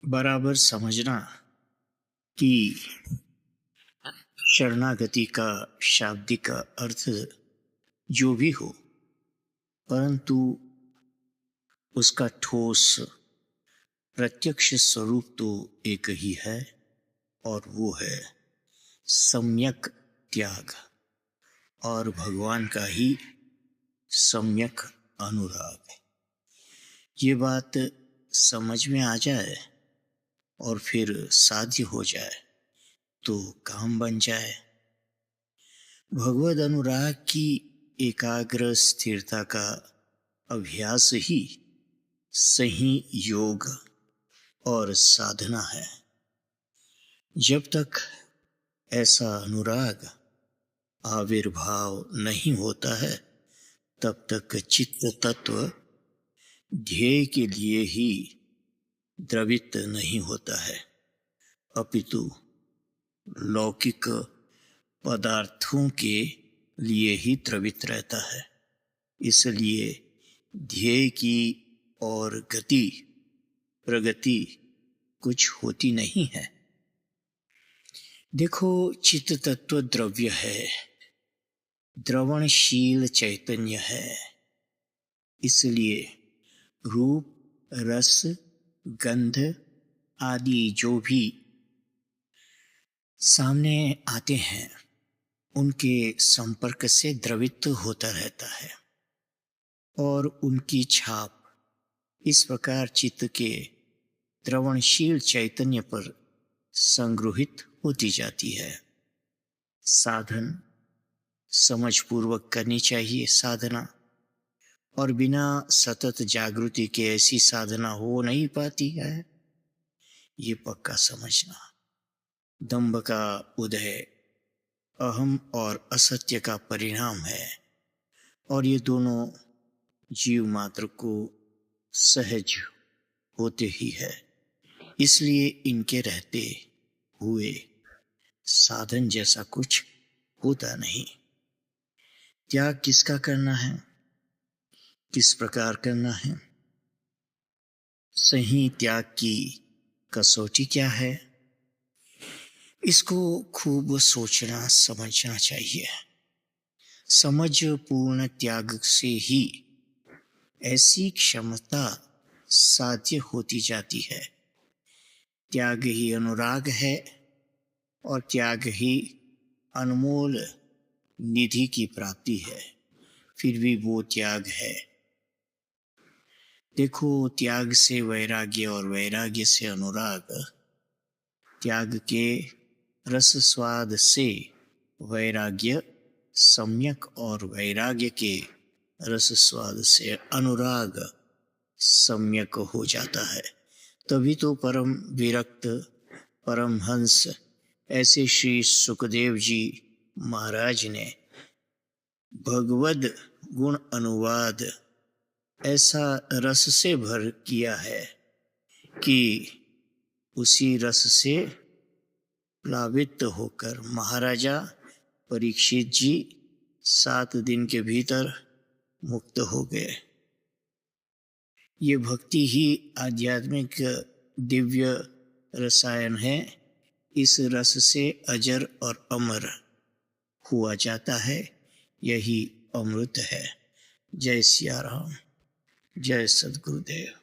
बराबर समझना कि शरणागति का शाब्दिक अर्थ जो भी हो, परंतु उसका ठोस प्रत्यक्ष स्वरूप तो एक ही है, और वो है सम्यक त्याग और भगवान का ही सम्यक अनुराग। ये बात समझ में आ जाए और फिर साध्य हो जाए तो काम बन जाए। भगवद अनुराग की एकाग्र स्थिरता का अभ्यास ही सही योग और साधना है। जब तक ऐसा अनुराग आविर्भाव नहीं होता है, तब तक चित्त तत्व ध्येय के लिए ही द्रवित नहीं होता है, अपितु लौकिक पदार्थों के लिए ही द्रवित रहता है। इसलिए ध्येय की और प्रगति कुछ होती नहीं है। देखो, चित्त तत्व द्रव्य है, द्रवणशील चैतन्य है। इसलिए रूप, रस, गंध आदि जो भी सामने आते हैं, उनके संपर्क से द्रवित होता रहता है और उनकी छाप इस प्रकार चित्त के द्रवणशील चैतन्य पर संग्रहित होती जाती है। साधन समझपूर्वक करनी चाहिए साधना, और बिना सतत जागृति के ऐसी साधना हो नहीं पाती है, ये पक्का समझना। दंभ का उदय अहम और असत्य का परिणाम है, और ये दोनों जीव मात्र को सहज होते ही है। इसलिए इनके रहते हुए साधन जैसा कुछ होता नहीं। त्याग किसका करना है, किस प्रकार करना है, सही त्याग की कसौटी क्या है, इसको खूब सोचना समझना चाहिए। समझ पूर्ण त्याग से ही ऐसी क्षमता साध्य होती जाती है। त्याग ही अनुराग है, और त्याग ही अनमोल निधि की प्राप्ति है। फिर भी वो त्याग है। देखो, त्याग से वैराग्य और वैराग्य से अनुराग, त्याग के रस स्वाद से वैराग्य सम्यक और वैराग्य के रस स्वाद से अनुराग सम्यक हो जाता है। तभी तो परम विरक्त परमहंस ऐसे श्री सुखदेव जी महाराज ने भगवद गुण अनुवाद ऐसा रस से भर किया है कि उसी रस से प्लावित होकर महाराजा परीक्षित जी 7 दिन के भीतर मुक्त हो गए। ये भक्ति ही आध्यात्मिक दिव्य रसायन है। इस रस से अजर और अमर हुआ जाता है। यही अमृत है। जय सिया राम, जय सद्गुरुदेव।